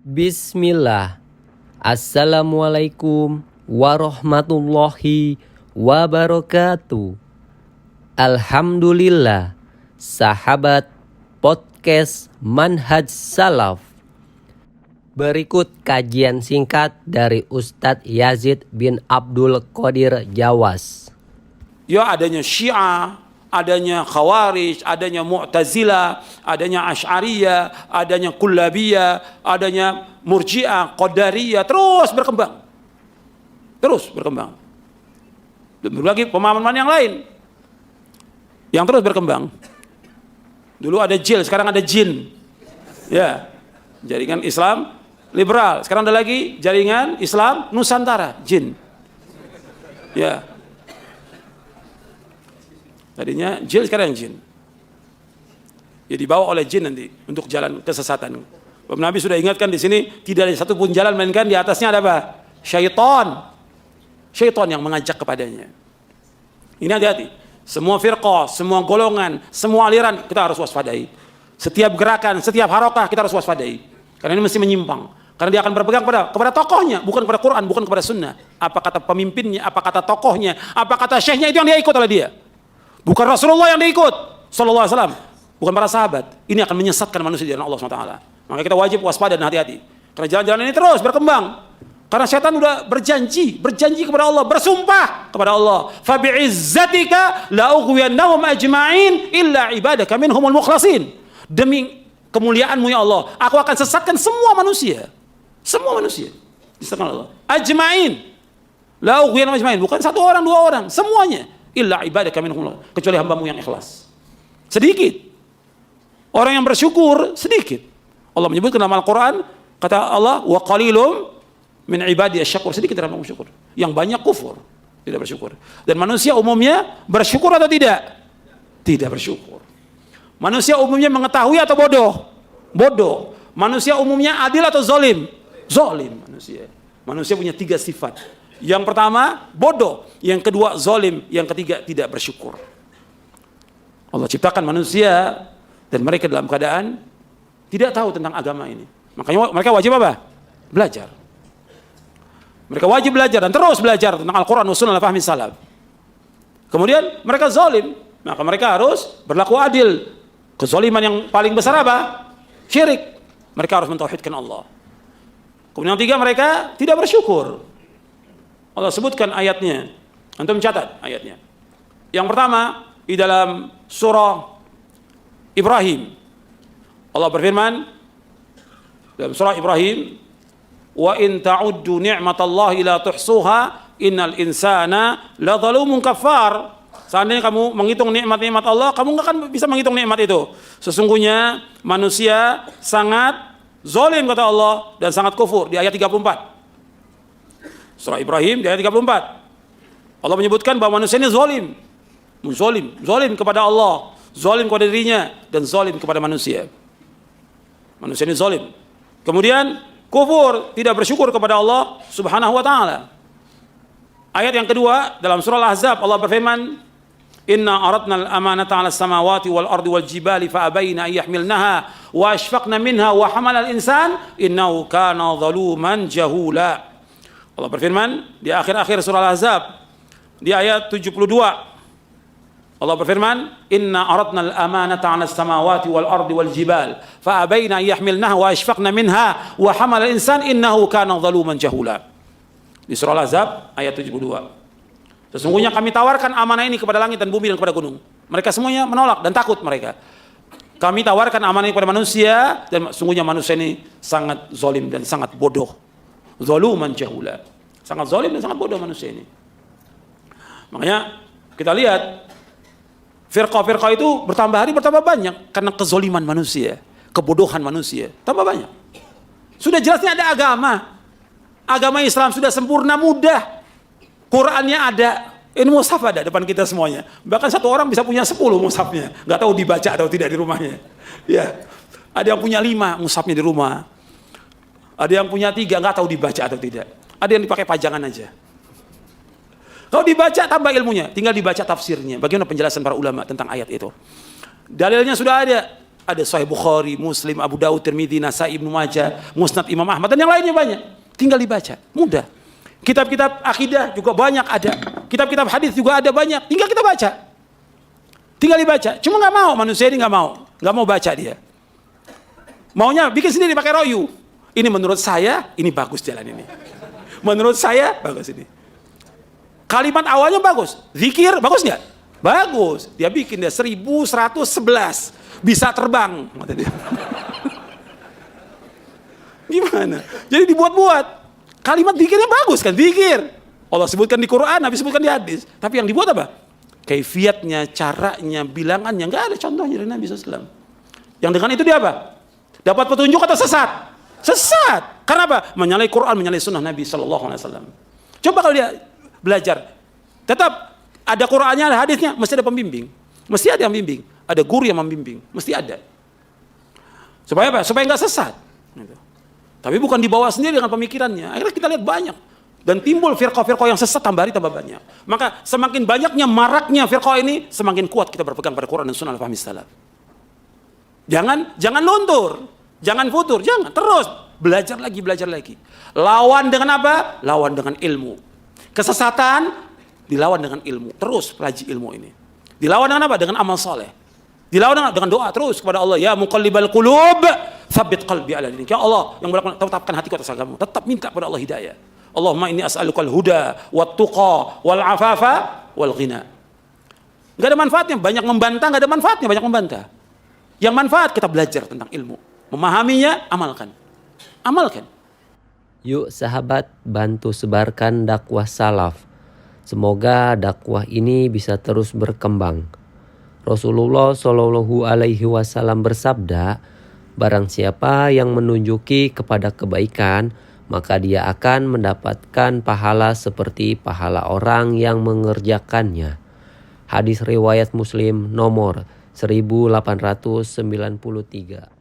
Bismillah. Assalamualaikum warahmatullahi wabarakatuh. Alhamdulillah, sahabat podcast Manhaj Salaf. Berikut kajian singkat dari Ustadz Yazid bin Abdul Qadir Jawas. Ya, adanya Syiah, adanya Khawarij, adanya Mu'tazilah, adanya Asy'ariyah, adanya Kullabiyah, adanya Murji'ah, Qadariyah, terus berkembang. Dan berbagai pemahaman yang lain yang terus berkembang. Dulu ada jil, sekarang ada jin. Ya, jaringan Islam liberal. Sekarang ada lagi jaringan Islam Nusantara, jin. Ya. Tadinya jil, sekarang jin. Ya, dibawa oleh jin nanti untuk jalan kesesatan. Nabi sudah ingatkan di sini, tidak ada satu pun jalan melainkan di atasnya ada apa? Syaitan. Syaitan yang mengajak kepadanya. Ini hati-hati. Semua firqah, semua golongan, semua aliran kita harus waspadai. Setiap gerakan, setiap harokah kita harus waspadai. Karena ini mesti menyimpang. Karena dia akan berpegang kepada tokohnya, bukan kepada Quran, bukan kepada sunnah. Apa kata pemimpinnya, apa kata tokohnya, apa kata syekhnya, itu yang dia ikut oleh dia. Bukan Rasulullah yang diikut, sallallahu alaihi wasallam. Bukan para sahabat. Ini akan menyesatkan manusia di jalan Allah SWT. Maka kita wajib waspada dan hati-hati. Karena jalan-jalan ini terus berkembang. Karena setan sudah berjanji kepada Allah, bersumpah kepada Allah. Fabi'izzatika la'ughwiyannahum ajma'in illa ibadaka minhumul mukhlasin. Demi kemuliaanmu ya Allah, aku akan sesatkan semua manusia. Semua manusia disesatkan Allah. Ajma'in. La'ughwiyannahum ajma'in. Bukan satu orang, dua orang, semuanya. Illa ibadaka minhum, kecuali hambamu yang ikhlas. Sedikit orang yang bersyukur, sedikit. Allah menyebutkan dalam Al-Quran, kata Allah, wa qalilum min ibadi asyakur, sedikit orang yang bersyukur. Yang banyak kufur, tidak bersyukur. Dan manusia umumnya bersyukur atau tidak? Tidak bersyukur. Manusia umumnya mengetahui atau bodoh? Bodoh. Manusia umumnya adil atau zalim? Zalim manusia. Manusia punya 3 sifat. Yang pertama, bodoh. Yang kedua, zalim. Yang ketiga, tidak bersyukur. Allah ciptakan manusia dan mereka dalam keadaan tidak tahu tentang agama ini. Makanya mereka wajib apa? Belajar. Mereka wajib belajar dan terus belajar tentang Al-Quran wa sunnah fahmi salaf. Kemudian mereka zalim. Maka mereka harus berlaku adil. Kezaliman yang paling besar apa? Syirik. Mereka harus mentauhidkan Allah. Kemudian yang 3, mereka tidak bersyukur. Allah sebutkan ayatnya. Antum catat ayatnya. Yang pertama di dalam surah Ibrahim. Allah berfirman dalam surah Ibrahim, "Wa in ta'uddu ni'matallahi la tuhsuha, innal insana ladzalumun kafar." Seandainya kamu menghitung nikmat-nikmat Allah, kamu enggak akan bisa menghitung nikmat itu. Sesungguhnya manusia sangat zalim kata Allah dan sangat kufur di ayat 34. Surah Ibrahim di ayat 34. Allah menyebutkan bahwa manusia ini zalim. Zalim kepada Allah, zalim kepada dirinya dan zalim kepada manusia. Manusia ini zalim. Kemudian kufur, tidak bersyukur kepada Allah Subhanahu wa taala. Ayat yang kedua dalam surah Al-Ahzab Allah berfirman, "Inna aradna al-amanata 'ala as-samawati wal ardi wal jibali fa abaina an yahmilnaha wa ashfaqna minha wa hamala al-insan innahu kana zaluman jahula." Allah berfirman di akhir-akhir surah Al-Ahzab di ayat 72. Allah berfirman, "Inna aradna al-amanata 'ala as-samawati wal ardi wal jibal fa abaina an yahmilnaha wa ashfaqna minha wa hamala al-insan innahu kana zaluman jahula." Di surah Al-Ahzab ayat 72. Sesungguhnya kami tawarkan amanah ini kepada langit dan bumi dan kepada gunung. Mereka semuanya menolak dan takut mereka. Kami tawarkan amanah ini kepada manusia dan sesungguhnya manusia ini sangat zalim dan sangat bodoh. Zaluman jahula. Sangat zalim dan sangat bodoh manusia ini. Makanya kita lihat firqah-firqah itu bertambah hari bertambah banyak karena kezaliman manusia, kebodohan manusia tambah banyak. Sudah jelasnya ada agama. Agama Islam sudah sempurna, mudah. Qurannya ada. Ini mushaf ada depan kita semuanya. Bahkan satu orang bisa punya 10 mushafnya. Nggak tahu dibaca atau tidak di rumahnya. Ya. Ada yang punya 5 mushafnya di rumah. Ada yang punya 3, nggak tahu dibaca atau tidak. Ada yang dipakai pajangan aja. Kalau dibaca tambah ilmunya, tinggal dibaca tafsirnya. Bagaimana penjelasan para ulama tentang ayat itu. Dalilnya sudah ada. Ada Sahih Bukhari, Muslim, Abu Daud, Tirmidzi, Nasai, Ibnu Majah, Musnad Imam Ahmad, dan yang lainnya banyak. Tinggal dibaca, mudah. Kitab-kitab akidah juga banyak ada. Kitab-kitab hadis juga ada banyak. Tinggal kita baca. Tinggal dibaca. Cuma nggak mau, manusia ini nggak mau baca dia. Maunya bikin sendiri pakai royu. Ini menurut saya, ini bagus jalan ini. Menurut saya, bagus ini. Kalimat awalnya bagus. Zikir, bagus nggak? Bagus. Dia bikin dia 1111. Bisa terbang. Kata dia. Gimana? Jadi dibuat-buat. Kalimat zikirnya bagus kan? Zikir. Allah sebutkan di Quran, Nabi sebutkan di hadis. Tapi yang dibuat apa? Kaifiatnya, caranya, bilangannya. Nggak ada contohnya dari Nabi SAW. Yang dengan itu dia apa? Dapat petunjuk atau sesat? Sesat. Karena apa? Menyalahi Quran, menyalahi sunnah Nabi SAW. Coba kalau dia belajar, tetap ada Qurannya, ada hadisnya, mesti ada pembimbing. Mesti ada yang bimbing. Ada guru yang membimbing. Mesti ada. Supaya apa? Supaya nggak sesat. Gitu. Tapi bukan dibawa sendiri dengan pemikirannya. Akhirnya kita lihat banyak. Dan timbul firqah-firqah yang sesat tambah hari tambah banyak. Maka semakin banyaknya maraknya firqah ini, semakin kuat kita berpegang pada Quran dan sunnah al-fahmi salaf. Jangan luntur. Jangan futur, jangan. Terus belajar lagi. Lawan dengan apa? Lawan dengan ilmu. Kesesatan dilawan dengan ilmu. Terus pelajari ilmu ini. Dilawan dengan apa? Dengan amal soleh. Dilawan dengan doa terus kepada Allah. Ya muqallibal qulub, tsabbit qalbi ala dinik. Ya Allah, yang tetapkan hatiku atas agamamu. Tetap minta kepada Allah hidayah. Allahumma inni as'alukal huda, wat tuqa, wal afafa, wal ghina. Enggak ada manfaatnya, banyak membantah, enggak ada manfaatnya, banyak membantah. Yang manfaat kita belajar tentang ilmu. Memahaminya, amalkan. Yuk sahabat, bantu sebarkan dakwah salaf. Semoga dakwah ini bisa terus berkembang. Rasulullah Shallallahu Alaihi Wasallam bersabda, barang siapa yang menunjuki kepada kebaikan, maka dia akan mendapatkan pahala seperti pahala orang yang mengerjakannya. Hadis riwayat Muslim nomor 1893.